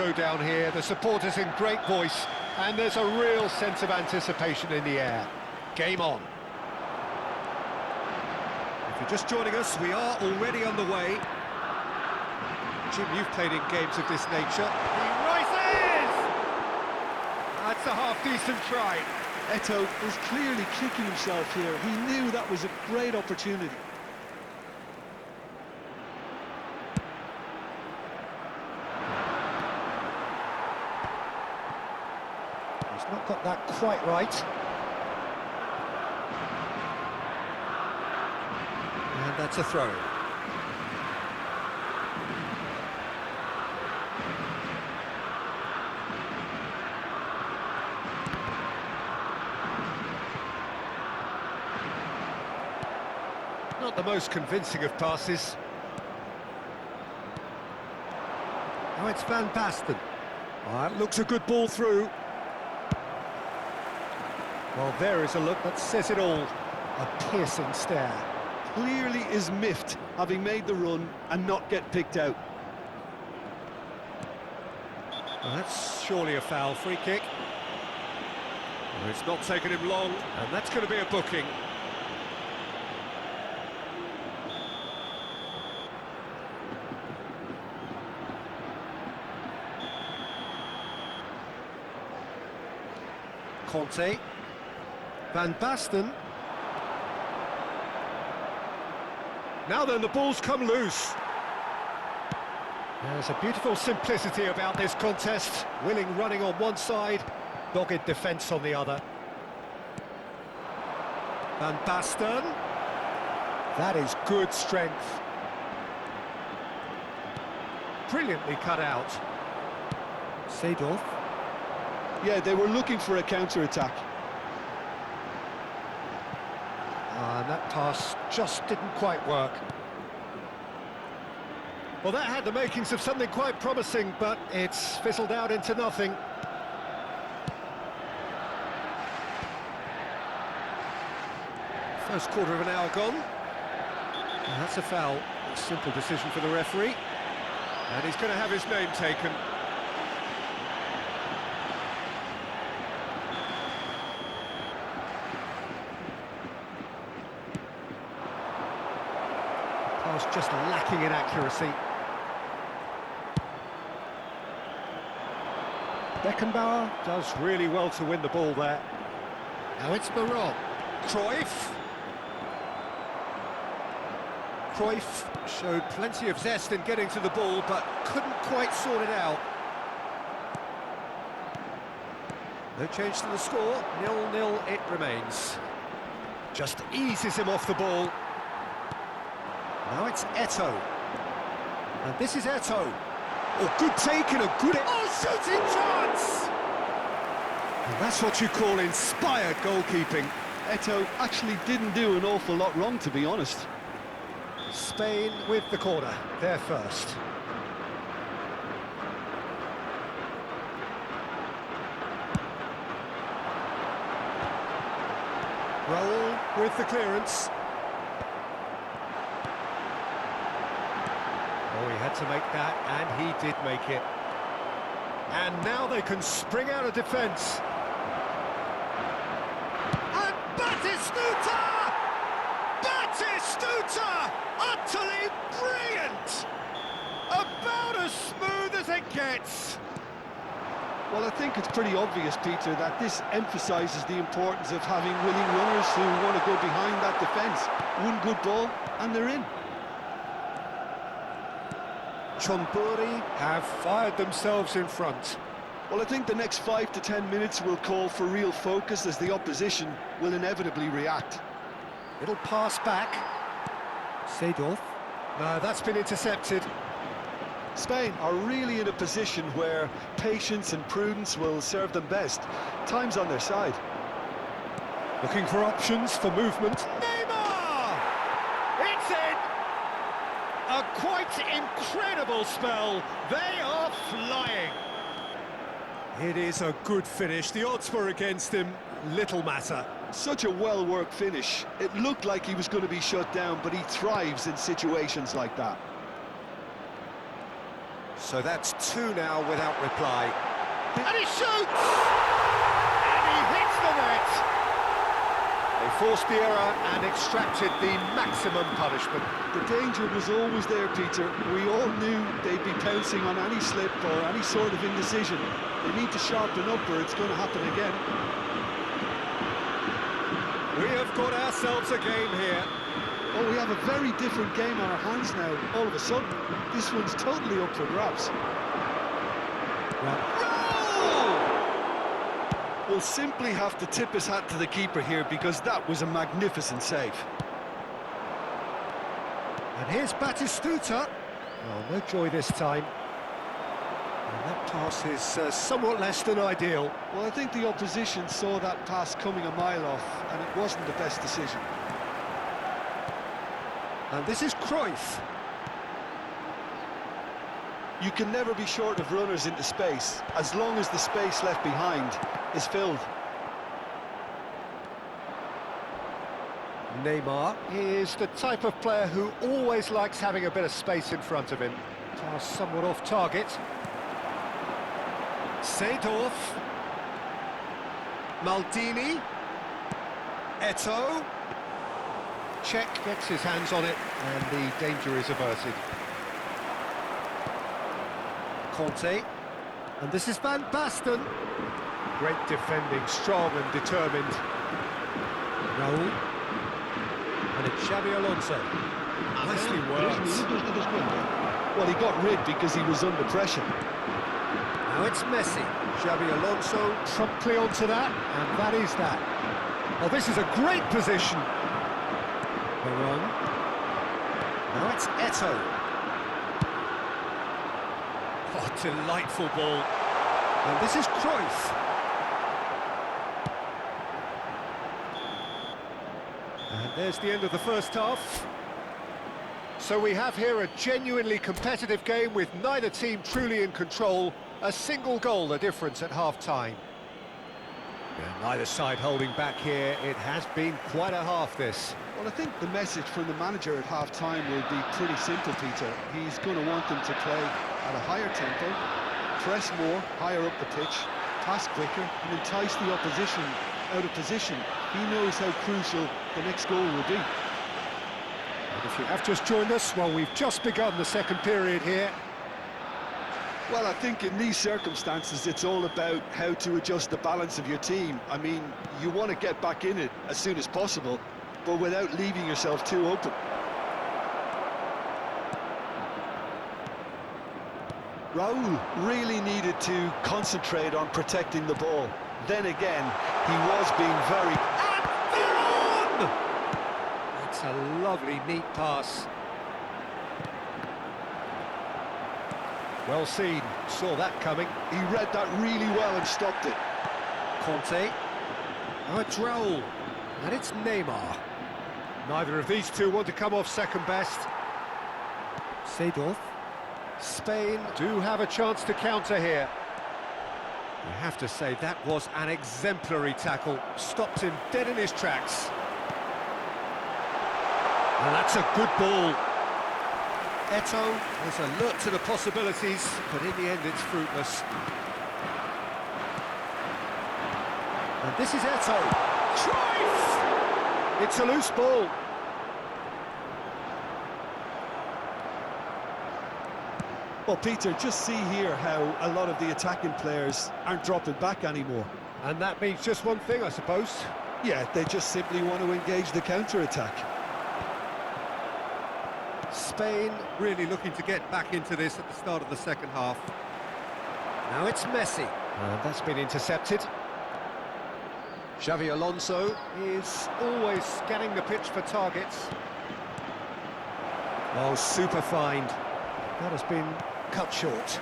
showdown here. The supporters in great voice, and there's a real sense of anticipation in the air. Game on. If you're just joining us, we are already on the way. Jim, you've played in games of this nature. He rises! That's a half-decent try. Eto'o was clearly kicking himself here. He knew that was a great opportunity. He's not got that quite right. And that's a throw. Not the most convincing of passes. Oh, it's Van Basten. Oh, that looks a good ball through. Well, there is a look that says it all. A piercing stare. Clearly is miffed, having made the run and not get picked out. Well, that's surely a foul. Free kick. Well, it's not taken him long, and that's going to be a booking. Conte. Van Basten. Now then, the ball's come loose. There's a beautiful simplicity about this contest. Willing running on one side, dogged defence on the other. Van Basten. That is good strength. Brilliantly cut out. Seedorf. Yeah, they were looking for a counter-attack. And that pass just didn't quite work. Well, that had the makings of something quite promising, but it's fizzled out into nothing. First quarter of an hour gone. And that's a foul. A simple decision for the referee. And he's going to have his name taken. Pass just lacking in accuracy. Beckenbauer does really well to win the ball there. Now it's Baron. Cruyff. Cruyff showed plenty of zest in getting to the ball, but couldn't quite sort it out. No change to the score, 0-0 it remains. Just eases him off the ball. Now it's Eto'o. And this is Eto'o. Oh, good take and a good... Oh, shooting chance! And that's what you call inspired goalkeeping. Eto'o actually didn't do an awful lot wrong, to be honest. Spain with the corner, they're first. Raul with the clearance. Oh, he had to make that, and he did make it. And now they can spring out of defence. And Batistuta! Batistuta! Utterly brilliant! About as smooth as it gets. Well, I think it's pretty obvious, Peter, that this emphasises the importance of having willing runners who want to go behind that defence. One good ball, and they're in. Chonburi have fired themselves in front. Well, I think the next 5 to 10 minutes will call for real focus as the opposition will inevitably react. It'll pass back. Seedorf. No, that's been intercepted. Spain are really in a position where patience and prudence will serve them best. Time's on their side. Looking for options for movement. Neymar! It's in! A quite incredible spell. They are flying. It is a good finish. The odds were against him. Little matter. Such a well-worked finish. It looked like he was going to be shut down, but he thrives in situations like that. So that's two now without reply. And he shoots! And he hits the net! They forced the error and extracted the maximum punishment. The danger was always there, Peter. We all knew they'd be pouncing on any slip or any sort of indecision. They need to sharpen up or it's going to happen again. We have got ourselves a game here. Oh, we have a very different game on our hands now. All of a sudden, this one's totally up for grabs. We'll simply have to tip his hat to the keeper here because that was a magnificent save. And here's Batistuta. Oh, no joy this time. And that pass is somewhat less than ideal. Well, I think the opposition saw that pass coming a mile off, and it wasn't the best decision. And this is Cruyff. You can never be short of runners into space, as long as the space left behind is filled. Neymar is the type of player who always likes having a bit of space in front of him. Pass somewhat off target. Seedorf. Maldini. Eto'o. Czech gets his hands on it, and the danger is averted. Conte. And this is Van Basten. Great defending, strong and determined. Raul. And it's Xabi Alonso. Nicely worked. Well, he got rid because he was under pressure. Now it's Messi. Xabi Alonso promptly onto that, and that is that. Oh, this is a great position. Veron. Now it's Eto'o. Oh, delightful ball. And this is Cruyff. And there's the end of the first half. So we have here a genuinely competitive game with neither team truly in control. A single goal the difference at half-time. Neither side holding back here. It has been quite a half, this. Well, I think the message from the manager at half-time will be pretty simple, Peter. He's going to want them to play at a higher tempo, press more, higher up the pitch, pass quicker, and entice the opposition out of position. He knows how crucial the next goal will be. And if you have just joined us, well, we've just begun the second period here. Well, I think in these circumstances, it's all about how to adjust the balance of your team. I mean, you want to get back in it as soon as possible, but without leaving yourself too open. Raul really needed to concentrate on protecting the ball. Then again, he was being very... And they're on! That's a lovely, neat pass. Well seen, saw that coming. He read that really well and stopped it. Conte. Now it's Raul. And it's Neymar. Neither of these two want to come off second best. Seedorf. Spain do have a chance to counter here. You have to say that was an exemplary tackle. Stopped him dead in his tracks. And that's a good ball. Eto'o is alert to the possibilities, but in the end it's fruitless. And this is Eto'o. Cruyff! It's a loose ball. Well, Peter, just see here how a lot of the attacking players aren't dropping back anymore. And that means just one thing, I suppose. Yeah, they just simply want to engage the counter-attack. Spain really looking to get back into this at the start of the second half. Now it's Messi. And that's been intercepted. Xabi Alonso is always scanning the pitch for targets. Oh, super find. That has been cut short.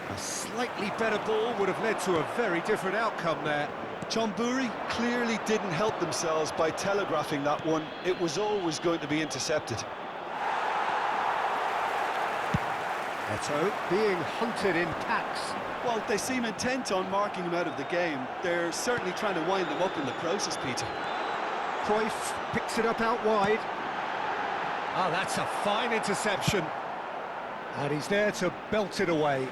A slightly better ball would have led to a very different outcome there. Chonburi clearly didn't help themselves by telegraphing that one. It was always going to be intercepted. Eto'o being hunted in packs. Well, they seem intent on marking him out of the game. They're certainly trying to wind him up in the process, Peter. Cruyff picks it up out wide. Ah, that's a fine interception. And he's there to belt it away.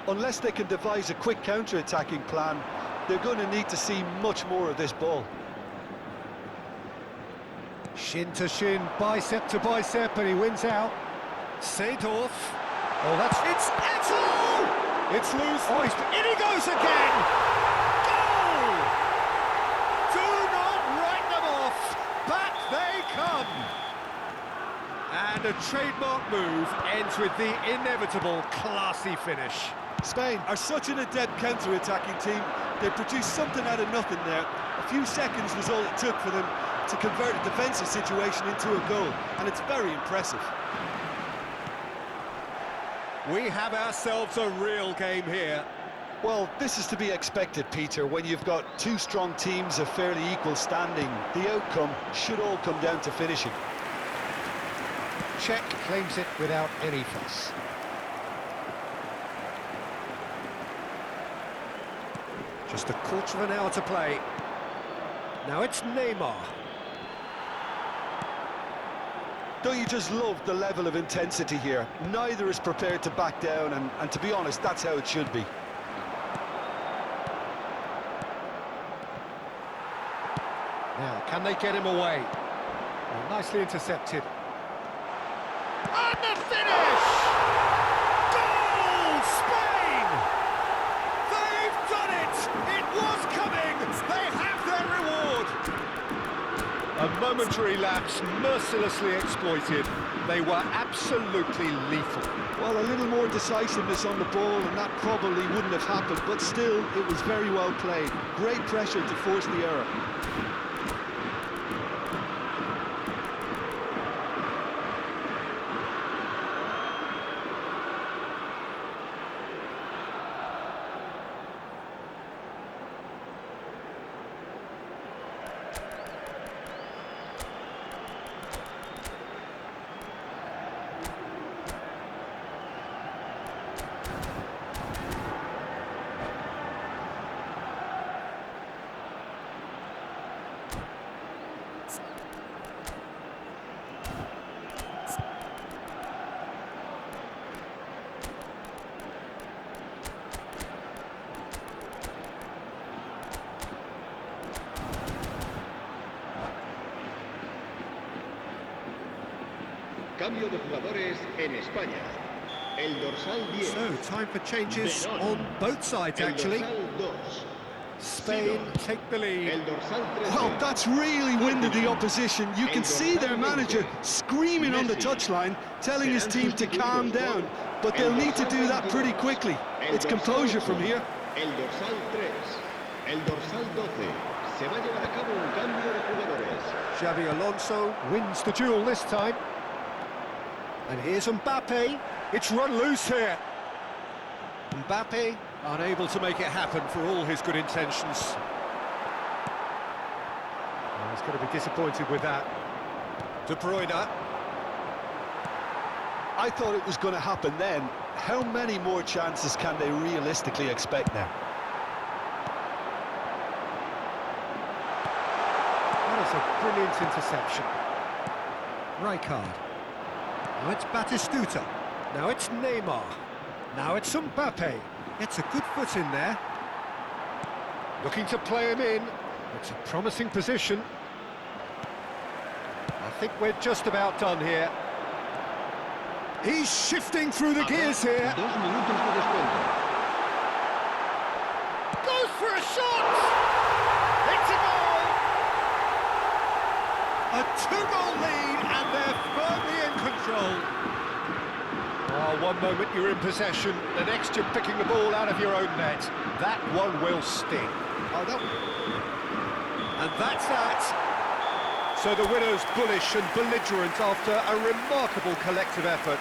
Unless they can devise a quick counter-attacking plan, they're going to need to see much more of this ball. Shin to shin, bicep to bicep, and he wins out. Seedorf. Oh, that's... It's Eto'o! It's loose. Oh, in he goes again! Goal! Do not write them off. Back they come. And a trademark move ends with the inevitable classy finish. Spain are such an adept counter-attacking team. They produced something out of nothing there. A few seconds was all it took for them to convert a defensive situation into a goal, and it's very impressive. We have ourselves a real game here. Well, this is to be expected, Peter, when you've got two strong teams of fairly equal standing. The outcome should all come down to finishing. Czech claims it without any fuss. Just a quarter of an hour to play. Now it's Neymar. Don't you just love the level of intensity here? Neither is prepared to back down, and to be honest, that's how it should be. Now, can they get him away? Well, nicely intercepted. And the finish! Goal, Spain! They've done it! It was coming! They have their reward! A momentary lapse, mercilessly exploited. They were absolutely lethal. Well, a little more decisiveness on the ball, and that probably wouldn't have happened, but still, it was very well played. Great pressure to force the error. Cambio de jugadores en España. El dorsal 10. So, time for changes on both sides, actually. El dorsal 2. Spain take the lead. El dorsal 13. Well, that's really winded the opposition. You can see their manager screaming on the touchline, telling his team to calm down, but they'll need to do that pretty quickly. It's composure from here. El dorsal 3. El dorsal 12. Se va a llevar a cabo un cambio de jugadores. Xavi Alonso wins the duel this time. And here's Mbappe. It's run loose here. Mbappe unable to make it happen for all his good intentions. Oh, he's going to be disappointed with that. De Bruyne. I thought it was going to happen then. How many more chances can they realistically expect now? That is a brilliant interception. Rijkaard. Now it's Batistuta. Now it's Neymar. Now it's Mbappe. It's a good foot in there. Looking to play him in. It's a promising position. I think we're just about done here. He's shifting through the gears here. 2 minutos de descuento. Goes for a shot! It's a goal! A 2-goal lead, and they're firmly in control. Oh, one moment you're in possession, the next you're picking the ball out of your own net. That one will sting. Oh, And that's that. So the winners bullish and belligerent after a remarkable collective effort.